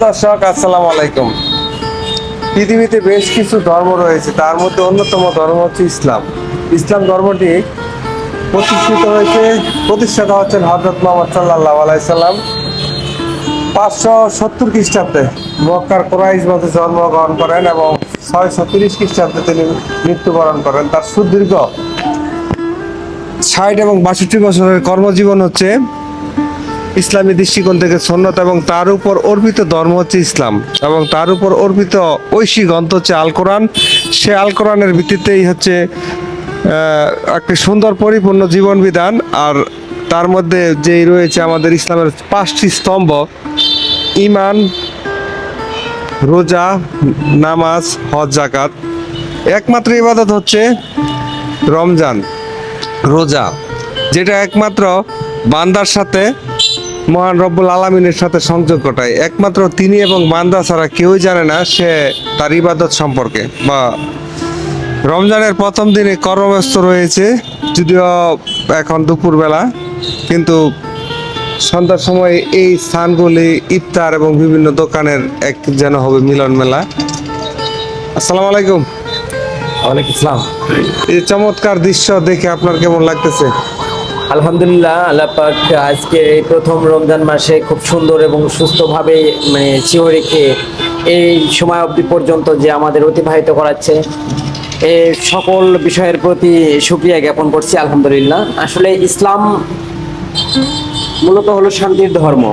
দর্শক, আসসালামু আলাইকুম। পৃথিবীতে বেশ কিছু ধর্ম রয়েছে, তার মধ্যে অন্যতম ধর্ম হচ্ছে ইসলাম। ইসলাম ধর্মটি প্রতিষ্ঠাতা হচ্ছেন হযরত মুহাম্মদ সাল্লাল্লাহু আলাইহি সাল্লাম 570 খ্রিস্টাব্দে মক্কার কুরাইশ বংশে জন্মগ্রহণ করেন এবং 630 খ্রিস্টাব্দে তিনি মৃত্যুবরণ করেন। তার সুদীর্ঘ 60 এবং 62 বছরের কর্মজীবন হচ্ছে ইসলামী দৃষ্টিকোণ থেকে সুন্নত, এবং তার উপর অর্পিত ধর্ম হচ্ছে ইসলাম, এবং তার উপর অর্পিত ঐশী গ্রন্থ হচ্ছে আল কোরআন। সে আল কোরআনের ভিত্তিতেই হচ্ছে একটি সুন্দর পরিপূর্ণ জীবন বিধান। আর তার মধ্যে যেই রয়েছে আমাদের ইসলামের 5টি স্তম্ভ: ঈমান, রোজা, নামাজ, হজ, যাকাত। একমাত্র ইবাদত হচ্ছে রমজান, রোজা, যেটা একমাত্র বান্দার সাথে মহান রব্বুল আলামিনের সাথে সংযোগ ঘটায়। একমাত্র তিনি এবং বান্দা ছাড়া কেউই জানে না সে তার ইবাদত সম্পর্কে। বা রমজানের প্রথম দিনে কর্মব্যস্ত রয়েছে, যদিও এখন দুপুরবেলা, কিন্তু সন্ধ্যার সময় এই স্থানগুলি ইফতার এবং বিভিন্ন দোকানের এক যেন হবে মিলন মেলা। আসসালামু আলাইকুম। ওয়ালাইকুম আসসালাম। এই চমৎকার দৃশ্য দেখে আপনার কেমন লাগতেছে? আলহামদুলিল্লাহ, আল্লাহ পাক আজকে এই প্রথম রমজান মাসে খুব সুন্দর এবং সুস্থভাবে চিও রেখে এই সময় অবধি পর্যন্ত যে আমাদের অতিবাহিত করাচ্ছে, এই সকল বিষয়ের প্রতি শুকরিয়া জ্ঞাপন করছি। আলহামদুলিল্লাহ। আসলে ইসলাম মূলত হলো শান্তির ধর্ম।